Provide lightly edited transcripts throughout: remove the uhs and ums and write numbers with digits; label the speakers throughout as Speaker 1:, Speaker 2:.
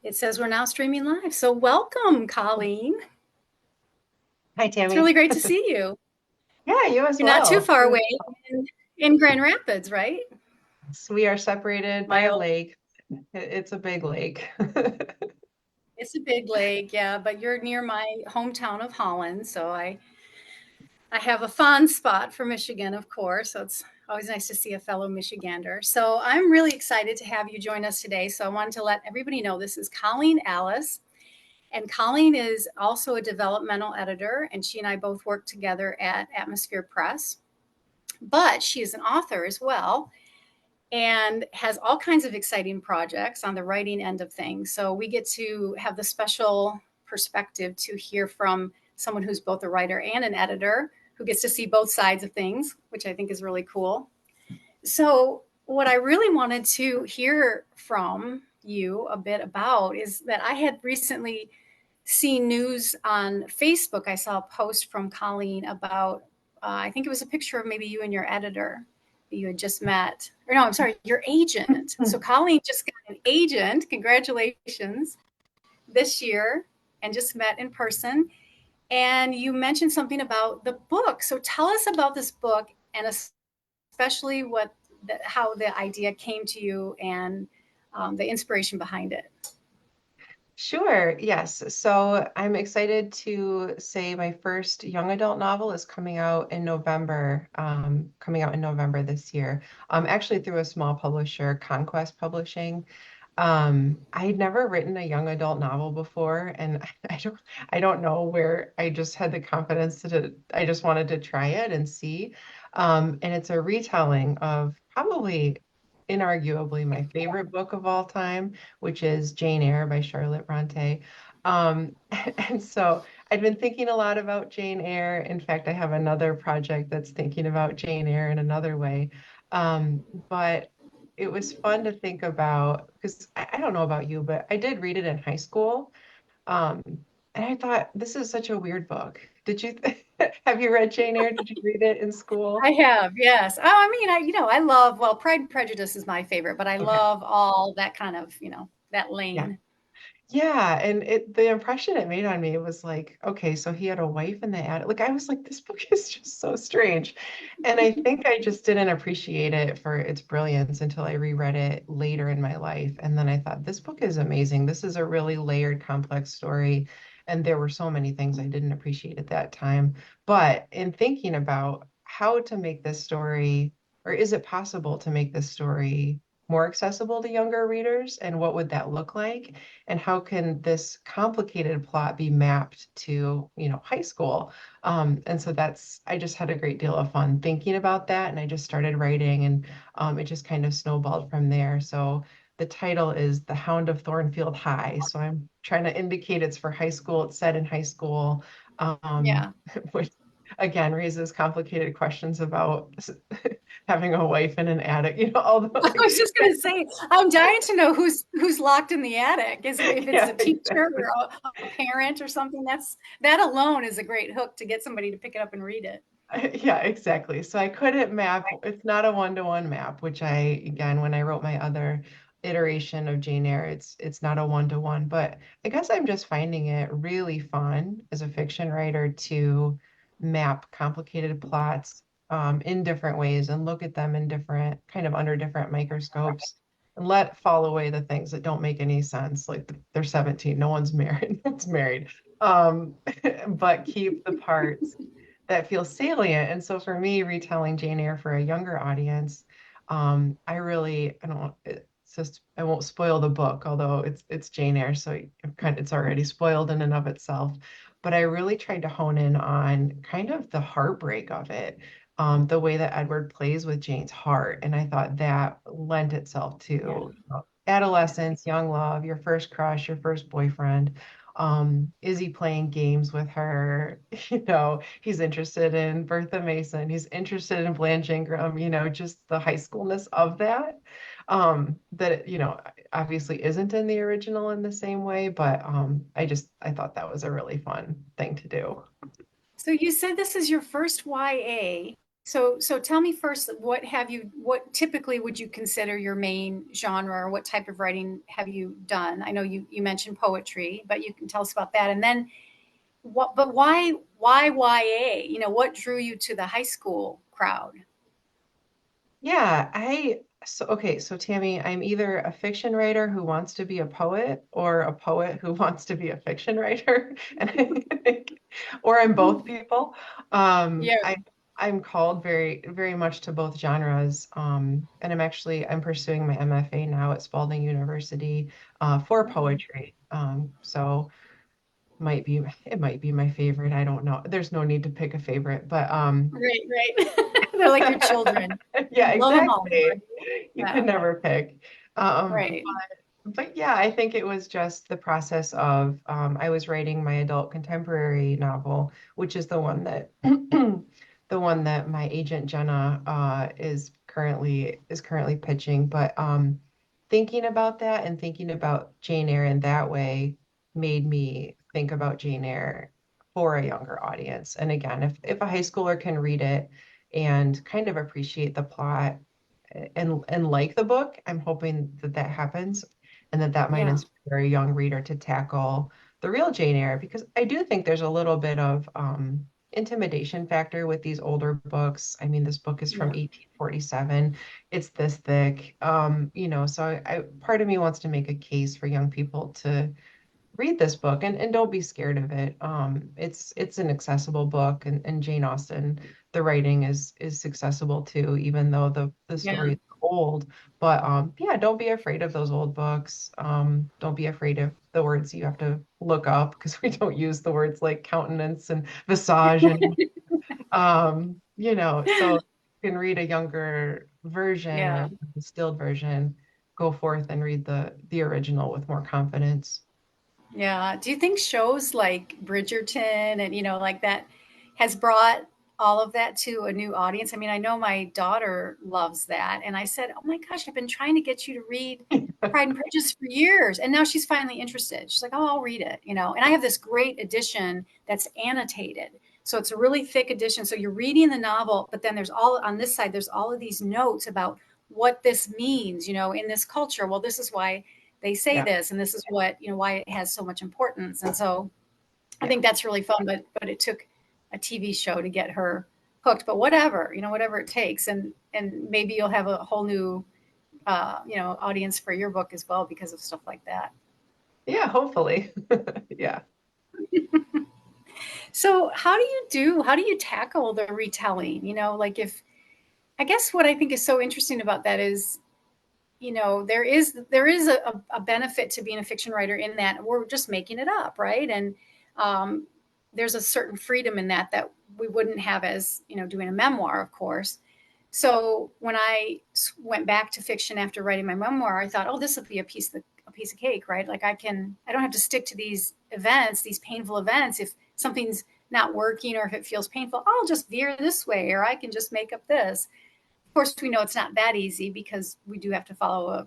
Speaker 1: It says we're now streaming live. So welcome, Colleen.
Speaker 2: Hi,
Speaker 1: It's
Speaker 2: Tammy.
Speaker 1: really great to see you.
Speaker 2: Yeah, you as
Speaker 1: You're not too
Speaker 2: well.
Speaker 1: far away in Grand Rapids, right?
Speaker 2: So we are separated by
Speaker 1: My
Speaker 2: a
Speaker 1: old,
Speaker 2: lake. It's a big lake.
Speaker 1: it's a big lake, yeah, but you're near my hometown of Holland, so I have a fond spot for Michigan, of course. So it's always nice to see a fellow Michigander. So I'm really excited to have you join us today. So I wanted to let everybody know this is Colleen Alice. And Colleen is also a developmental editor, and she and I both work together at Atmosphere Press. But she is an author as well and has all kinds of exciting projects on the writing end of things. So we get to have the special perspective to hear from someone who's both a writer and an editor who gets to see both sides of things, which I think is really cool. So, what I really wanted to hear from you a bit about is that I had recently seen news on Facebook. I saw a post from Colleen about, I think it was a picture of maybe you and your editor that you had just met. Or no, I'm sorry, your agent. So Colleen just got an agent. Congratulations this year and just met in person. And you mentioned something about the book. So tell us about this book and especially how the idea came to you and the inspiration behind it.
Speaker 2: Sure, yes. So I'm excited to say my first young adult novel is coming out in November this year. Actually through a small publisher, Conquest Publishing. I had never written a young adult novel before, and I don't know where I just had the confidence I just wanted to try it and see. And it's a retelling of probably inarguably my favorite book of all time, which is Jane Eyre by Charlotte Bronte. Um, and so I've been thinking a lot about Jane Eyre. In fact, I have another project that's thinking about Jane Eyre in another way. But it was fun to think about because I don't know about you, but I did read it in high school. Um, and I thought this is such a weird book. Did you have you read Jane Eyre? Did you read it in school?
Speaker 1: I have, yes. Oh, I mean, I love, well, Pride and Prejudice is my favorite, but I
Speaker 2: Okay.
Speaker 1: love all that kind of, that
Speaker 2: Yeah.
Speaker 1: lane.
Speaker 2: Yeah, and the impression it made on me was like, okay, so he had a wife in the attic. Like I was like, this book is just so strange. And I think I just didn't appreciate it for its brilliance until I reread it later in my life. And then I thought, this book is amazing. This is a really layered, complex story. And there were so many things I didn't appreciate at that time. But in thinking about how to make this story, or is it possible to make this story more accessible to younger readers, and what would that look like? And how can this complicated plot be mapped to, high school? And so I just had a great deal of fun thinking about that. And I just started writing, and it just kind of snowballed from there. So the title is The Hound of Thornfield High. So I'm trying to indicate it's for high school. It's set in high school,
Speaker 1: Yeah.
Speaker 2: which again raises complicated questions about having a wife in an attic, although
Speaker 1: I
Speaker 2: like,
Speaker 1: was just gonna say, I'm dying to know who's locked in the attic. Is it if it's
Speaker 2: yeah,
Speaker 1: a teacher
Speaker 2: exactly.
Speaker 1: or a parent or something? That alone is a great hook to get somebody to pick it up and read it.
Speaker 2: Yeah, exactly. So I couldn't map, it's not a one-to-one map, which again, when I wrote my other iteration of Jane Eyre, it's not a one-to-one, but I guess I'm just finding it really fun as a fiction writer to map complicated plots in different ways and look at them in different, kind of under different microscopes and let fall away the things that don't make any sense. Like they're 17, no one's married, no one's married. Um, but keep the parts that feels salient. And so for me, retelling Jane Eyre for a younger audience, I don't, it's just, I won't spoil the book, although it's Jane Eyre, so it's already spoiled in and of itself. But I really tried to hone in on kind of the heartbreak of it, the way that Edward plays with Jane's heart. And I thought that lent itself to,
Speaker 1: Yeah. Yeah.
Speaker 2: adolescence, young love, your first crush, your first boyfriend. Is he playing games with her? He's interested in Bertha Mason. He's interested in Blanche Ingram, just the high schoolness of that. That, obviously isn't in the original in the same way, but I thought that was a really fun thing to do.
Speaker 1: So you said this is your first YA. So tell me first, what typically would you consider your main genre, or what type of writing have you done? I know you mentioned poetry, but you can tell us about that. And then but why YA? What drew you to the high school crowd?
Speaker 2: Yeah, so okay, so Tammy, I'm either a fiction writer who wants to be a poet or a poet who wants to be a fiction writer. And I think, or I'm both people.
Speaker 1: Yeah.
Speaker 2: I'm called very much to both genres. And I'm pursuing my MFA now at Spalding University for poetry. So it might be my favorite. I don't know. There's no need to pick a favorite, but
Speaker 1: Right, right. They're like your children.
Speaker 2: yeah,
Speaker 1: You love them all,
Speaker 2: exactly.
Speaker 1: right?
Speaker 2: You could
Speaker 1: Yeah,
Speaker 2: never pick.
Speaker 1: right.
Speaker 2: But yeah, I think it was just the process of I was writing my adult contemporary novel, which is the one that the one that my agent Jenna is currently pitching. But thinking about that and thinking about Jane Eyre in that way made me think about Jane Eyre for a younger audience. And again, if a high schooler can read it and kind of appreciate the plot and like the book, I'm hoping that that happens and that that might
Speaker 1: Yeah,
Speaker 2: inspire a young reader to tackle the real Jane Eyre because I do think there's a little bit of intimidation factor with these older books. I mean, this book is from
Speaker 1: yeah,
Speaker 2: 1847. It's this thick, so part of me wants to make a case for young people to read this book and don't be scared of it. It's an accessible book and Jane Austen, the writing is accessible too, even though the
Speaker 1: yeah.
Speaker 2: story is old. But yeah, don't be afraid of those old books. Don't be afraid of the words you have to look up because we don't use the words like countenance and visage and so you can read a younger version or
Speaker 1: Yeah.
Speaker 2: a distilled version, go forth and read the original with more confidence.
Speaker 1: Yeah. Do you think shows like Bridgerton and like that has brought all of that to a new audience? I mean, I know my daughter loves that, and I said, "Oh my gosh, I've been trying to get you to read Pride and Prejudice for years," and now she's finally interested. She's like, "Oh, I'll read it." And I have this great edition that's annotated, so it's a really thick edition. So you're reading the novel, but then there's all on this side. There's all of these notes about what this means, in this culture. Well, this is why they say
Speaker 2: Yeah,
Speaker 1: this, and this is why it has so much importance. And so I
Speaker 2: yeah.
Speaker 1: think that's really fun, but it took a TV show to get her hooked. But whatever it takes, and maybe you'll have a whole new audience for your book as well because of stuff like that.
Speaker 2: Yeah, hopefully. Yeah.
Speaker 1: So how do you tackle the retelling? Like, if I guess what I think is so interesting about that is, there is a benefit to being a fiction writer in that we're just making it up, right? And um, there's a certain freedom in that we wouldn't have as doing a memoir, of course. So when I went back to fiction after writing my memoir, I thought, oh, this will be a piece of cake, right? Like, I don't have to stick to these events, these painful events. If something's not working or if it feels painful, I'll just veer this way, or I can just make up this. Of course, we know it's not that easy because we do have to follow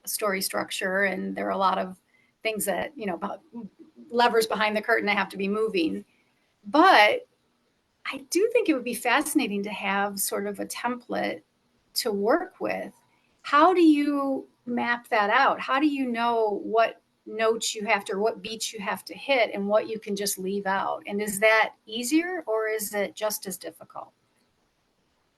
Speaker 1: a story structure, and there are a lot of things that levers behind the curtain that have to be moving. But I do think it would be fascinating to have sort of a template to work with. How do you map that out? How do you know what notes you have to, or what beats you have to hit, and what you can just leave out? And is that easier, or is it just as difficult?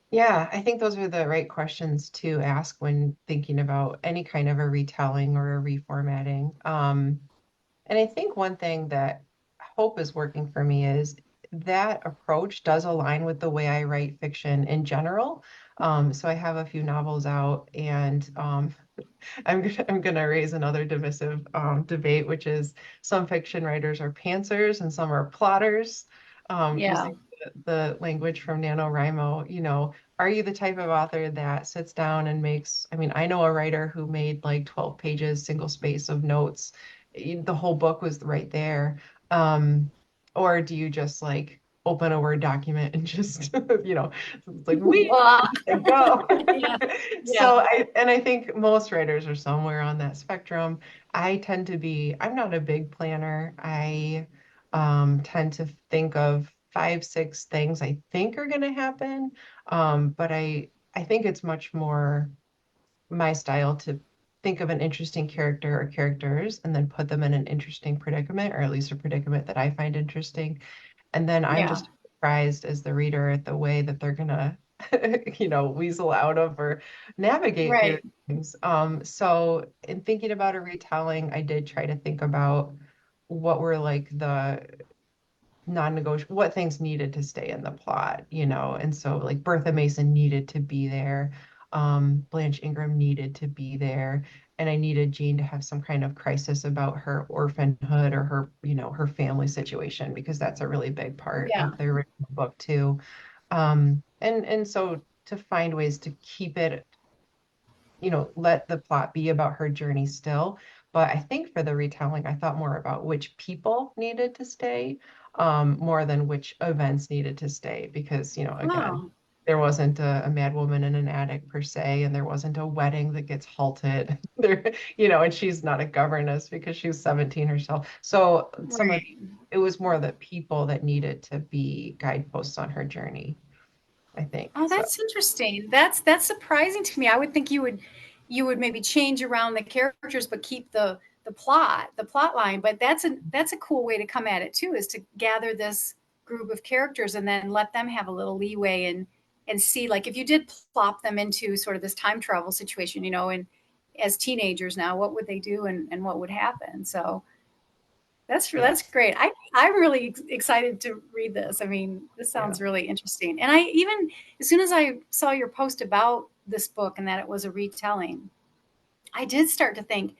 Speaker 2: Yeah, I think those are the right questions to ask when thinking about any kind of a retelling or a reformatting. And I think one thing that I hope is working for me is that approach does align with the way I write fiction in general. So I have a few novels out, and I'm gonna raise another divisive debate, which is some fiction writers are pantsers and some are plotters.
Speaker 1: Yeah.
Speaker 2: Using the language from NaNoWriMo, are you the type of author that sits down and makes, I mean, I know a writer who made like 12 pages, single space of notes. The whole book was right there. Um, or do you just like open a Word document and just, it's like we
Speaker 1: Blah.
Speaker 2: and go.
Speaker 1: Yeah. Yeah.
Speaker 2: I think most writers are somewhere on that spectrum. I'm not a big planner. I tend to think of five, six things I think are going to happen. But I think it's much more my style to think of an interesting character or characters and then put them in an interesting predicament, or at least a predicament that I find interesting. And then I'm
Speaker 1: Yeah.
Speaker 2: just surprised as the reader at the way that they're gonna, weasel out of or navigate through
Speaker 1: Right.
Speaker 2: things. So in thinking about a retelling, I did try to think about what were like the non-negotiable, what things needed to stay in the plot, and so like Bertha Mason needed to be there, Blanche Ingram needed to be there, and I needed Jane to have some kind of crisis about her orphanhood or her, her family situation, because that's a really big part
Speaker 1: Yeah.
Speaker 2: of the original book too. And so to find ways to keep it, let the plot be about her journey still. But I think for the retelling, I thought more about which people needed to stay, more than which events needed to stay. Because, again,
Speaker 1: Oh,
Speaker 2: there wasn't a mad woman in an attic per se, and there wasn't a wedding that gets halted. There, and she's not a governess because she was 17 herself. So
Speaker 1: right.
Speaker 2: it was more the people that needed to be guideposts on her journey, I think.
Speaker 1: Oh,
Speaker 2: So,
Speaker 1: that's interesting. That's surprising to me. I would think you would maybe change around the characters but keep the plot line. But that's a cool way to come at it too, is to gather this group of characters and then let them have a little leeway and see, like, if you did plop them into sort of this time travel situation, and as teenagers now, what would they do and what would happen? So
Speaker 2: yeah.
Speaker 1: that's great. I'm really excited to read this. I mean, this
Speaker 2: Yeah.
Speaker 1: sounds really interesting. And I even, as soon as I saw your post about this book and that it was a retelling, I did start to think,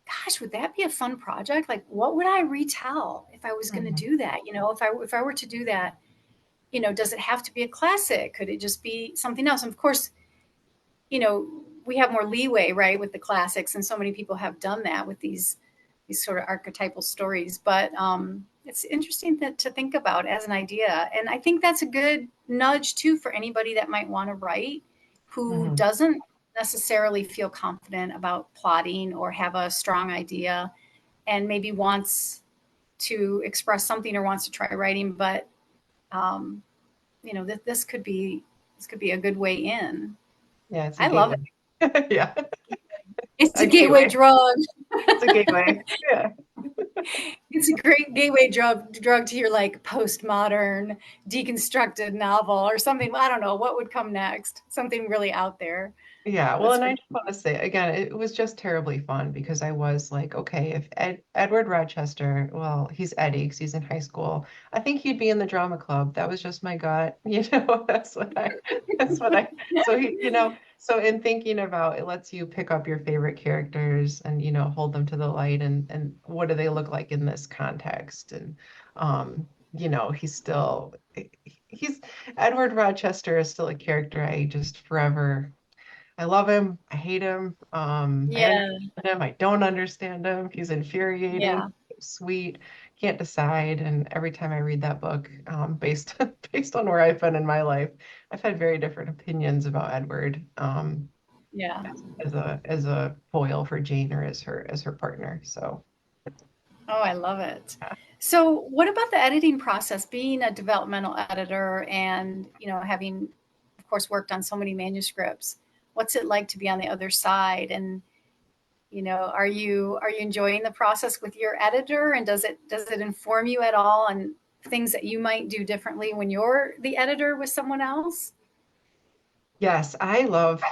Speaker 1: gosh, would that be a fun project? Like, what would I retell if I was going to
Speaker 2: Mhm.
Speaker 1: do that? If I were to do that, does it have to be a classic? Could it just be something else? And of course, we have more leeway, right, with the classics, and so many people have done that with these sort of archetypal stories. But it's interesting to think about as an idea, and I think that's a good nudge too for anybody that might want to write, who
Speaker 2: Mhm.
Speaker 1: doesn't necessarily feel confident about plotting or have a strong idea, and maybe wants to express something or wants to try writing, but um, this could be a good way in.
Speaker 2: Yeah, it's a
Speaker 1: I love it.
Speaker 2: gateway. Yeah,
Speaker 1: It's
Speaker 2: a
Speaker 1: a gateway
Speaker 2: gateway.
Speaker 1: drug.
Speaker 2: It's a gateway. Yeah.
Speaker 1: It's a great gateway drug to your like postmodern deconstructed novel or something. I don't know what would come next. Something really out there.
Speaker 2: Yeah, well,
Speaker 1: That's
Speaker 2: and I
Speaker 1: for
Speaker 2: just want to say again, it was just terribly fun because I was like, okay, if Edward Rochester, well, he's Eddie because he's in high school. I think he'd be in the drama club. That was just my gut, that's what I, so so in thinking about it lets you pick up your favorite characters and, hold them to the light and what do they look like in this context? And, he's still, he's, Edward Rochester is still a character I just forever. I love him. I hate him. I
Speaker 1: yeah,
Speaker 2: understand him. I don't understand him. He's infuriating,
Speaker 1: yeah,
Speaker 2: sweet, can't decide. And every time I read that book, based based on where I've been in my life, I've had very different opinions about Edward,
Speaker 1: yeah.
Speaker 2: as a foil for Jane or as her partner. So
Speaker 1: Oh, I love it.
Speaker 2: yeah.
Speaker 1: So, what about the editing process? Being a developmental editor and having, of course, worked on so many manuscripts. What's it like to be on the other side? And are you enjoying the process with your editor, and does it inform you at all on things that you might do differently when you're the editor with someone else?
Speaker 2: Yes, I love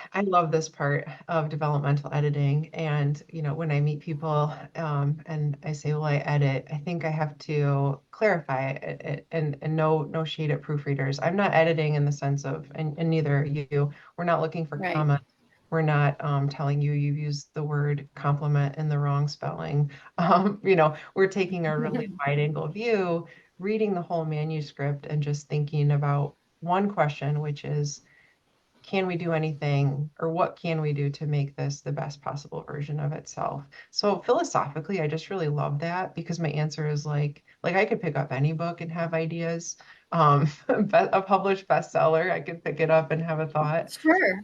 Speaker 2: this part of developmental editing. And, when I meet people, and I say, well, I edit, I think I have to clarify it, and no shade at proofreaders. I'm not editing in the sense of, and neither are you. We're not looking for
Speaker 1: Right.
Speaker 2: comment. We're not telling you you've used the word compliment in the wrong spelling. We're taking a really wide angle view, reading the whole manuscript and just thinking about one question, which is, can we do anything, or what can we do to make this the best possible version of itself? So philosophically, I just really love that because my answer is like I could pick up any book and have ideas. A published bestseller, I could pick it up and have a thought.
Speaker 1: Sure.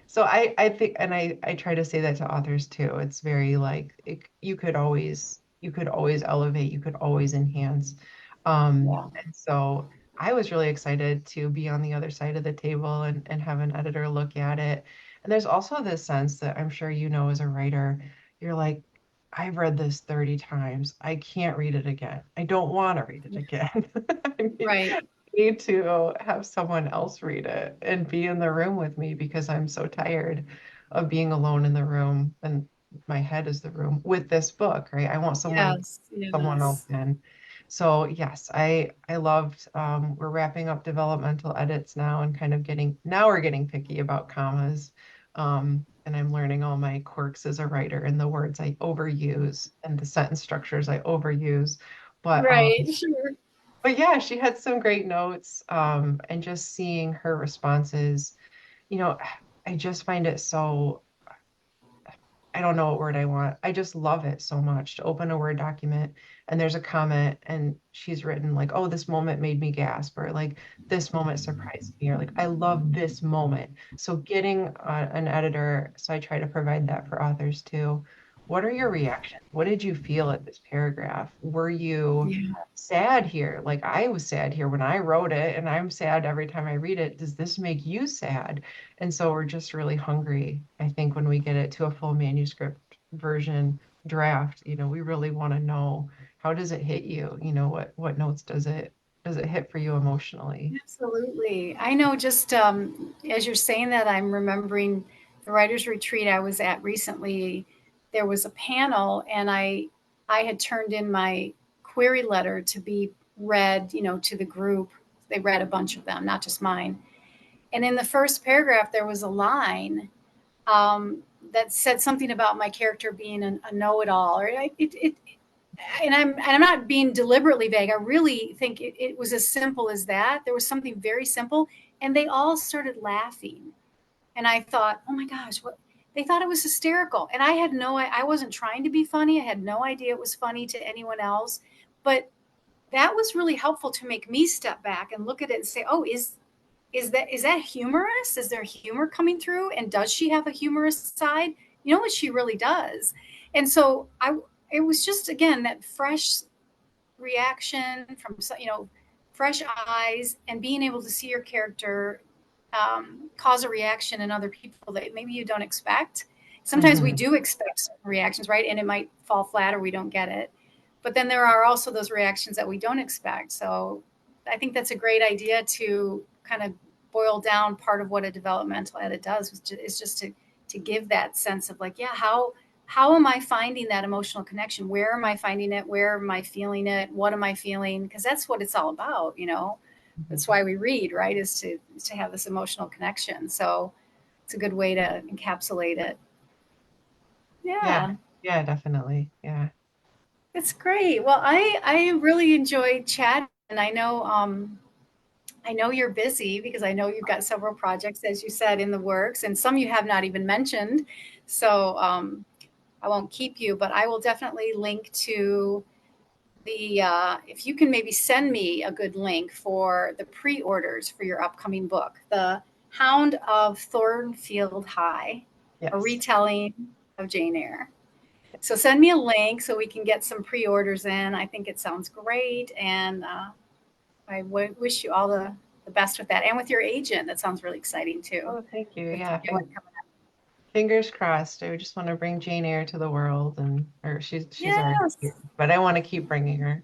Speaker 2: So I think, and I try to say that to authors too. It's very like you could always elevate, you could always enhance.
Speaker 1: Yeah.
Speaker 2: And so I was really excited to be on the other side of the table and have an editor look at it. And there's also this sense that I'm sure you know as a writer, you're like, I've read this 30 times. I can't read it again. I don't want to read it again.
Speaker 1: Right.
Speaker 2: I need to have someone else read it and be in the room with me because I'm so tired of being alone in the room and my head is the room with this book, right? I want
Speaker 1: Yes.
Speaker 2: someone else
Speaker 1: Yes.
Speaker 2: in. So yes, I loved we're wrapping up developmental edits now and kind of getting now we're getting picky about commas. And I'm learning all my quirks as a writer and the words I overuse and the sentence structures I overuse. But
Speaker 1: Right. Sure.
Speaker 2: but yeah, she had some great notes. And just seeing her responses, you know, I just find it so I don't know what word I want. I just love it so much to open a Word document and there's a comment and she's written like, oh, this moment made me gasp, or like this moment surprised me, or like, I love this moment. So getting an editor, so I try to provide that for authors too. What are your reactions? What did you feel at this paragraph? Were you
Speaker 1: Yeah.
Speaker 2: sad here? Like I was sad here when I wrote it, and I'm sad every time I read it. Does this make you sad? And so we're just really hungry. I think when we get it to a full manuscript version draft, we really want to know how does it hit you? What notes does it hit for you emotionally?
Speaker 1: Absolutely. I know just as you're saying that, I'm remembering the writer's retreat I was at recently. There was a panel, and I had turned in my query letter to be read, to the group. They read a bunch of them, not just mine. And in the first paragraph, there was a line um, that said something about my character being a know-it-all, or and I'm not being deliberately vague. I really think it was as simple as that. There was something very simple, and they all started laughing. And I thought, oh my gosh, what? They thought it was hysterical, and I had no. I wasn't trying to be funny. I had no idea it was funny to anyone else, but that was really helpful to make me step back and look at it and say, oh, is that humorous? Is there humor coming through? And does she have a humorous side? You know what she really does. And so it was just again that fresh reaction from fresh eyes and being able to see your character cause a reaction in other people that maybe you don't expect. Sometimes we
Speaker 2: Hmm.
Speaker 1: do expect certain reactions, right? And it might fall flat or we don't get it. But then there are also those reactions that we don't expect. So I think that's a great idea to kind of boil down part of what a developmental edit does is just to give that sense of like, yeah, how am I finding that emotional connection? Where am I finding it? Where am I feeling it? What am I feeling? Because that's what it's all about. That's why we read, right? Is to have this emotional connection. So it's a good way to encapsulate it.
Speaker 2: Yeah,
Speaker 1: Yeah,
Speaker 2: yeah, definitely. Yeah.
Speaker 1: it's great. Well, I really enjoyed chatting, and I know you're busy because I know you've got several projects, as you said, in the works, and some you have not even mentioned. So I won't keep you, but I will definitely link to if you can maybe send me a good link for the pre-orders for your upcoming book, The Hound of Thornfield High, a
Speaker 2: Yes.
Speaker 1: retelling of Jane Eyre. So send me a link so we can get some pre-orders in. I think it sounds great, and wish you all the best with that, and with your agent. That sounds really exciting too.
Speaker 2: Oh, thank you.
Speaker 1: With
Speaker 2: Yeah.
Speaker 1: the new one coming up.
Speaker 2: Fingers crossed. I just want to bring Jane Eyre to the world, and or she's already
Speaker 1: Yes,
Speaker 2: here, but I want to keep bringing her.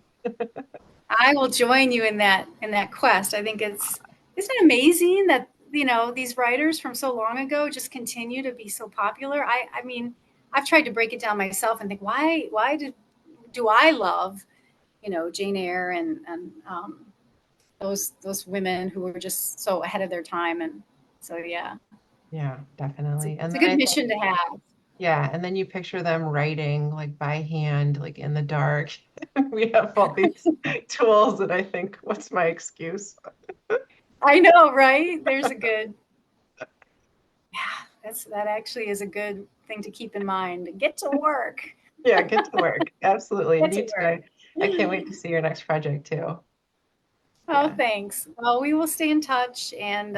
Speaker 1: I will join you in that quest. I think isn't it amazing that these writers from so long ago just continue to be so popular. I mean, I've tried to break it down myself and think why do I love Jane Eyre and those women who were just so ahead of their time. And so yeah,
Speaker 2: Yeah,
Speaker 1: it's a,
Speaker 2: definitely. And
Speaker 1: it's a
Speaker 2: then
Speaker 1: good
Speaker 2: I think
Speaker 1: mission to have.
Speaker 2: yeah, and then you picture them writing like by hand, like in the dark. We have all these tools, and I think, what's my excuse?
Speaker 1: I know, right? There's a good yeah. That actually is a good thing to keep in mind. Get to work.
Speaker 2: Yeah, get to work. Absolutely.
Speaker 1: Get to
Speaker 2: Me too.
Speaker 1: work.
Speaker 2: I can't wait to see your next project too.
Speaker 1: Oh,
Speaker 2: Yeah.
Speaker 1: thanks. Well, we will stay in touch and,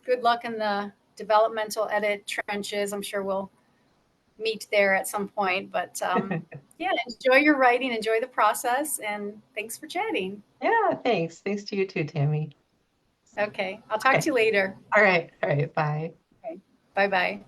Speaker 1: good luck in the developmental edit trenches. I'm sure we'll meet there at some point. But yeah, enjoy your writing, enjoy the process, and thanks for chatting.
Speaker 2: Yeah, thanks. Thanks to you too, Tammy.
Speaker 1: Okay, I'll talk to
Speaker 2: Okay.
Speaker 1: you later.
Speaker 2: All right. All right. Bye.
Speaker 1: Okay, bye bye.